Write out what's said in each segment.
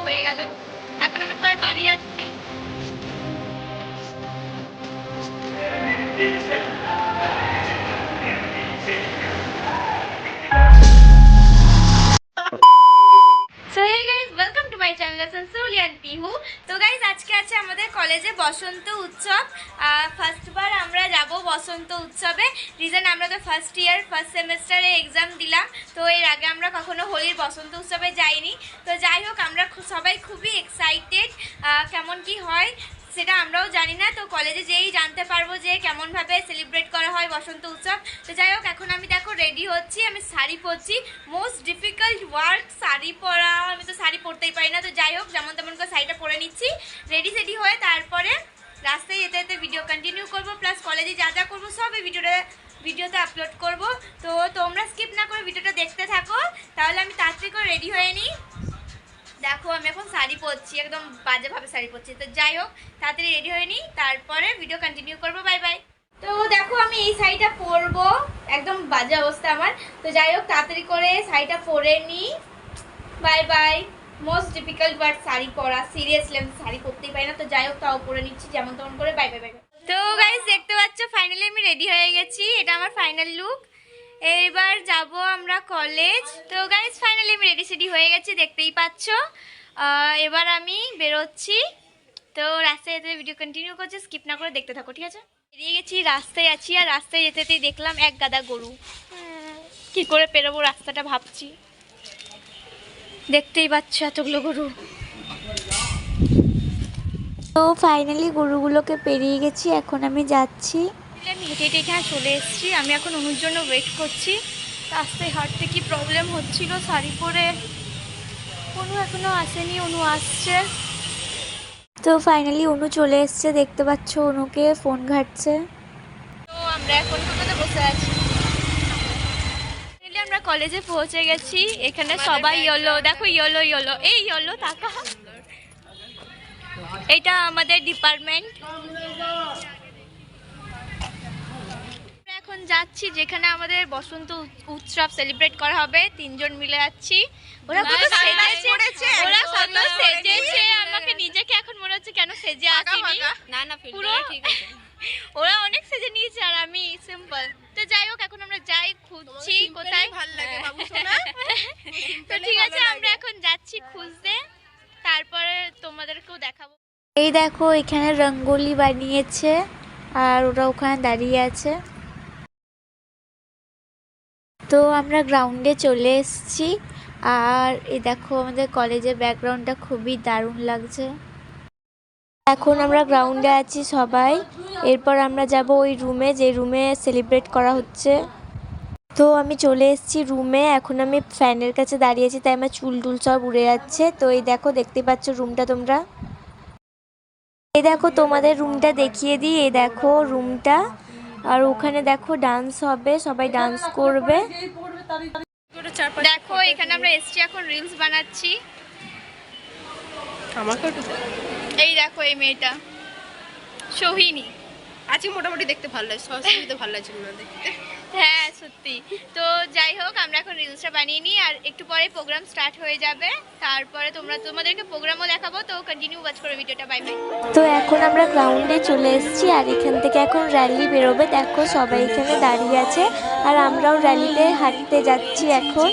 হয়ে গেল। এখন আমি প্রায় বাড়ি যাচ্ছি। So hey guys, welcome to my channel Sansoli and Pihu. তো গাইজ আজকে আছে আমাদের কলেজে বসন্ত উৎসব। ফার্স্টবার আমরা যাব বসন্ত উৎসবে। রিজন আমরা তো ফার্স্ট ইয়ার ফার্স্ট সেমেস্টারে এক্সাম দিলাম, তো এর আগে আমরা কখনো হোলির বসন্ত উৎসবে যাইনি। তো যাই হোক, আমরা সবাই খুবই এক্সাইটেড কেমন কি হয় সেটা আমরাও জানি না। তো কলেজে যেই জানতে পারবো যে কেমনভাবে সেলিব্রেট করা হয় বসন্ত উৎসব। তো যাই হোক, এখন আমি দেখো রেডি হচ্ছি, আমি শাড়ি পরছি। মোস্ট ডিফিকাল্ট ওয়ার্ক শাড়ি পরা, আমি তো শাড়ি পরতেই পারি না। তো যাই হোক, যেমন তেমন করে শাড়িটা পরে নিচ্ছি, রেডি সেডি হয়ে তারপরে রাস্তায় যেতে যেতে ভিডিও কন্টিনিউ করবো, প্লাস কলেজে যা যা করবো সব এই ভিডিওতে আপলোড করব। তো তোমরা স্কিপ না করে ভিডিওটা দেখতে থাকো, তাহলে আমি তাড়াতাড়ি করে রেডি হয়ে নিই। দেখো আমি এখন শাড়ি পরছি, একদম বাজেভাবে শাড়ি পরছি। তো যাই হোক, তাড়াতাড়ি রেডি হয়ে নিই, তারপরে ভিডিও কন্টিনিউ করবো। Bye bye. তো দেখো আমি এই শাড়িটা পরবো, একদম বাজে অবস্থা আমার। তো যাই হোক, তাড়াতাড়ি করে শাড়িটা পরে নিই। Bye bye. Most difficult word sari পরা, সিরিয়াসলি আমি শাড়ি পরতেই পারি না। তো যাই হোক, তাও পরে নিচ্ছি যেমন তেমন করে। Bye bye bye. তো গাইস দেখতে পাচ্ছ, ফাইনালি আমি রেডি হয়ে গেছি। এটা আমার ফাইনাল লুক। এবার যাব আমরা কলেজ। তো গাইস ফাইনালি আমি রেডি সেডি হয়ে গেছি, দেখতেই পাচ্ছ। এবার আমি বেরোচ্ছি। তো রাস্তায় যেতে ভিডিও কন্টিনিউ করছি, স্কিপ না করে দেখতে থাকো, ঠিক আছে? বেরিয়ে গেছি, রাস্তায় আছি। আর রাস্তায় যেতে যেতেই দেখলাম এক গাদা গরু। কি করে পেরোবো রাস্তাটা ভাবছি। দেখতেই পাচ্ছ এতগুলো গরু। তো ফাইনালি গরুগুলোকে পেরিয়ে গেছি, এখন আমি যাচ্ছি। আমি হেঁটে হেঁটে এখানে চলে এসেছি। আমি এখন অনুর জন্য ওয়েট করছি। রাস্তায় হাঁটতে কি প্রবলেম হচ্ছিল শাড়ি পরে। অনু এখনো আসেনি, অনু আসছে। তো ফাইনালি অনু চলে এসছে, দেখতে পাচ্ছ অনুকে ফোন ঘাটছে। তো আমরা এখন কোথাতে বসে আছি। আমরা কলেজে পৌঁছে গেছি। এখানে সবাই ইয়েলো, দেখো ইয়েলো ইয়েলো, এই ইয়েলো টাকা। এটা আমাদের ডিপার্টমেন্ট। এখন যাচ্ছি যেখানে আমাদের বসন্ত উৎসব সেলিব্রেট করা হবে। 3 জন মিলে যাচ্ছি। ওরা কত সেজেছে, ওরা কত সেজেছে। আমাকে নিজেকে এখন মনে হচ্ছে কেন সেজে আসিনি। না না, পুরো ঠিক আছে। ওরা অনেক সেজে নিয়েছে আর আমি সিম্পল। তো যাই হোক, এখন আমরা যাই খুঁজছি কোথায় ভালো লাগে বাবু সোনা। তো ঠিক আছে, আমরা এখন যাচ্ছি খুঁজতে, তারপরে তোমাদেরকেও দেখাবো। এই দেখো এখানে রঙ্গোলি বানিয়েছে আর ওরা ওখানে দাঁড়িয়ে আছে। তো আমরা গ্রাউন্ডে চলে এসেছি। আর এই দেখো আমাদের কলেজের ব্যাকগ্রাউন্ডটা খুবই দারুণ লাগছে। এখন আমরা গ্রাউন্ডে আছি সবাই। এরপর আমরা যাব ওই রুমে, যে রুমে সেলিব্রেট করা হচ্ছে। তো আমি চলে এসেছি রুমে। এখন আমি ফ্যানের কাছে দাঁড়িয়েছি, তাই আমার চুল টুল সব উড়ে যাচ্ছে। তো এই দেখো, দেখতে পাচ্ছ রুমটা তোমরা। এই দেখো তোমাদের রুমটা দেখিয়ে দিই। এই দেখো রুমটা। আর ওখানে দেখো ডান্স হবে, সবাই ডান্স করবে। দেখো এখানে আমরা এসছি, এখন রিলস বানাচ্ছি। আমাকে এই দেখো, এই মেয়েটা সোহিনী। আজকে মোটামুটি দেখতে ভালো লাগে, সবসময় ভালো লাগছে না দেখতে। হ্যাঁ সত্যি। তো যাই হোক, আমরা এখন রিলসটা বানিয়ে নিই, আর একটু পরে প্রোগ্রাম স্টার্ট হয়ে যাবে। তারপরে তোমাদেরকে প্রোগ্রামও দেখাবো। তো কন্টিনিউ ওয়াচ করো ভিডিওটা। Bye bye. তো এখন আমরা গ্রাউন্ডে চলে এসেছি, আর এখান থেকে এখন র্যালি বেরোবে। দেখো সবাই এখানে দাঁড়িয়ে আছে, আর আমরাও র্যালিতে হাঁটতে যাচ্ছি এখন।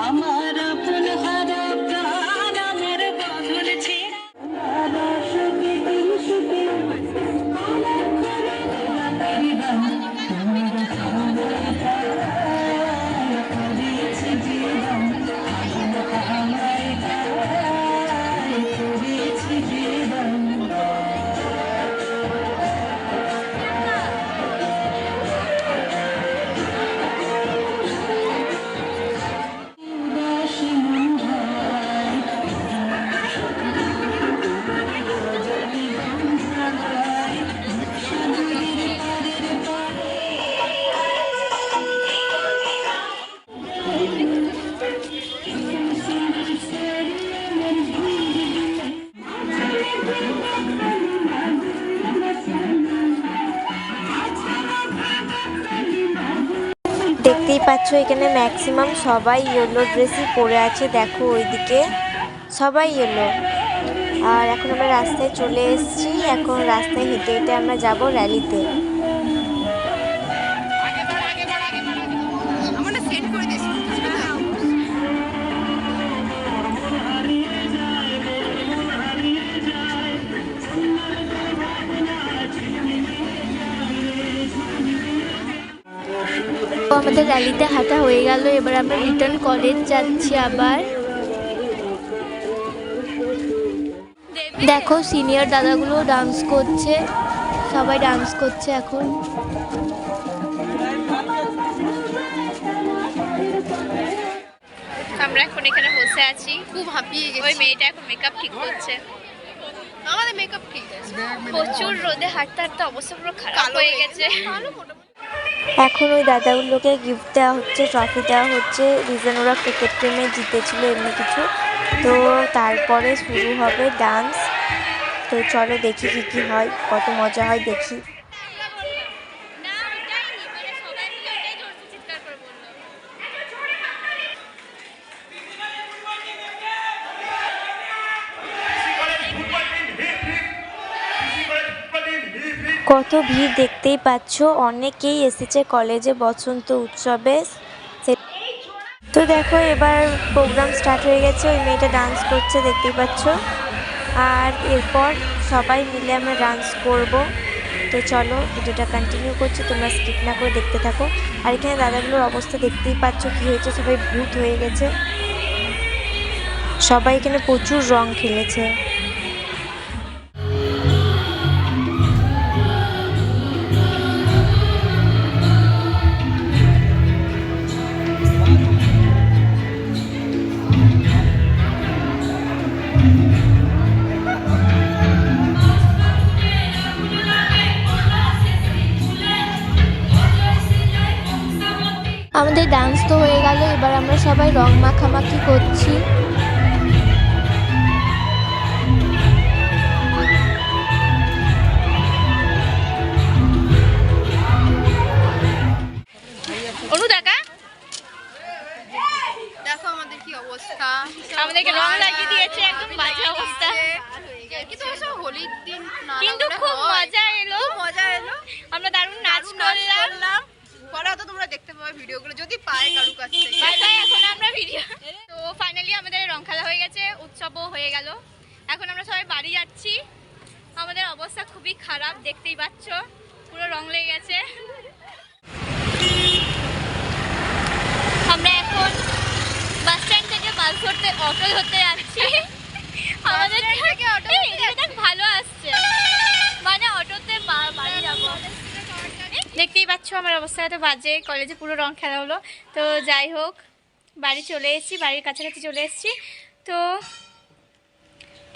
আমার দেখতেই পাচ্ছ এখানে ম্যাক্সিমাম সবাই ইয়েলো ড্রেসই পরে আছে, দেখো ওইদিকে সবাই ইয়েলো। আর এখন আমরা রাস্তায় চলে এসেছি, এখন রাস্তায় হেঁটে হেঁটে আমরা যাব র্যালিতে। আমাদের সেন্ড করে দিয়েছি। তো আমাদের র্যালিতে হাঁটা হয়ে গেল, এবার আমরা রিটার্ন কলেজ যাচ্ছি আবার। দেখো সিনিয়র দাদাগুলো ডান্স করছে, সবাই ডান্স করছে এখন। আমরা এখন এখানে বসে আছি, খুব হাঁপিয়ে ওই গেছি। মেয়েটা এখন মেকআপ ঠিক করছে। আমাদের মেকআপ ঠিক আছে। প্রচুর রোদে হাঁটতে হাঁটতে অবস্থা পুরো খারাপ কালো হয়ে গেছে। কালো মোটামুটি। এখন ওই দাদাগুলোকে গিফট দেওয়া হচ্ছে, ট্রফি দেওয়া হচ্ছে, রিজন ওরা ক্রিকেট টিমে জিতেছিল এমনি কিছু। তো তারপরে শুরু হবে ডান্স। তো চলো দেখি কী কী হয়, কত মজা হয় দেখি। না ওটাই মানে সবাই মিলে ওটাই জোরসে চিৎকার করে বললো। কত ভিড় দেখতেই পাচ্ছ, অনেকেই এসেছে কলেজে বসন্ত উৎসবে। তো দেখো এবার প্রোগ্রাম স্টার্ট হয়ে গেছে, ওই মেয়েটা ডান্স করছে দেখতেই পাচ্ছ। আর এরপর সবাই মিলে আমরা ডান্স করব। তো চলো ভিডিওটা কন্টিনিউ করছি, তোমরা স্কিপ না করে দেখতে থাকো। আর এখানে দাদাগুলোর অবস্থা দেখতেই পাচ্ছ কী হয়েছে, সবাই ভূত হয়ে গেছে। সবাই এখানে প্রচুর রং খেলেছে। আমাদের ডান্স তো হয়ে গেল, এবার আমরা সবাই রং মাখামাখি করছি। অনু দেখা দেখো আমাদের কি অবস্থা। আমাদেরকে রং লাগিয়ে দিয়েছে, একদম বাজে অবস্থা। কিন্তু সব হোলির দিন না কিন্তু লাগালে খুব হয়। মজা এলো, মজা এলো। আমরা দারুণ নাচ নাচ করলাম। পরে হয়তো তোমরা দেখতে পাবে ভিডিওগুলো যদি পায় কারুর কাছ থেকে। বাই বাই, এখন আমরা ভিডিও। তো ফাইনালি আমাদের রং খেলা হয়ে গেছে, উৎসবও হয়ে গেল। এখন আমরা সবাই বাড়ি যাচ্ছি। আমাদের অবস্থা খুবই খারাপ, দেখতেই পাচ্ছ পুরো রং লেগে গেছে। আমরা এখন বাস স্ট্যান্ড থেকে বাস ধরতে অটো ধরতে যাচ্ছি। আমাদের থেকে অটো ভালো আসছে, মানে অটোতে বাড়ি যাবো। দেখতেই পাচ্ছ আমার অবস্থা এত বাজে, কলেজে পুরো রং খেলা হলো। তো যাই হোক বাড়ি চলে এসেছি, বাড়ির কাছাকাছি চলে এসেছি। তো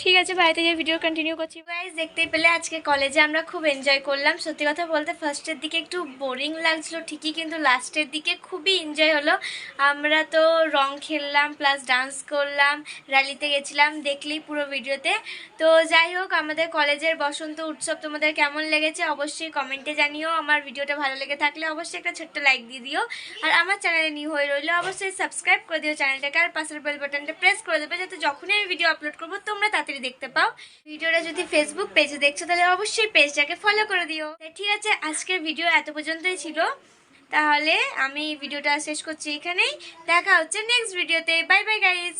ঠিক আছে, বাড়িতে গিয়ে ভিডিও কন্টিনিউ করছি। গাইস দেখতেই পেলে আজকে কলেজে আমরা খুব এনজয় করলাম। সত্যি কথা বলতে ফার্স্টের দিকে একটু বোরিং লাগছিল ঠিকই, কিন্তু লাস্টের দিকে খুবই এনজয় হলো। আমরা তো রং খেললাম প্লাস ডান্স করলাম, র্যালিতে গেছিলাম, দেখলেই পুরো ভিডিওতে। তো যাই হোক আমাদের কলেজের বসন্ত উৎসব তোমাদের কেমন লেগেছে অবশ্যই কমেন্টে জানিও। আমার ভিডিওটা ভালো লেগে থাকলে অবশ্যই একটা ছোট্ট লাইক দিয়ে দিও। আর আমার চ্যানেলে নিউ হয়ে রইলে অবশ্যই সাবস্ক্রাইব করে দিও চ্যানেলটাকে, আর পাশের বেল বাটনটা প্রেস করে দেবে যাতে যখনই আমি ভিডিও আপলোড করবো তোমরা তাড়াতাড়ি দেখতে পাও। ভিডিওটা যদি ফেসবুক পেজে দেখছো তাহলে অবশ্যই পেজটাকে ফলো করে দিও। ঠিক আছে, আজকের ভিডিও এত পর্যন্তই ছিল, তাহলে আমি ভিডিওটা শেষ করছি এখানেই। দেখা হচ্ছে নেক্সট ভিডিওতে। Bye bye guys.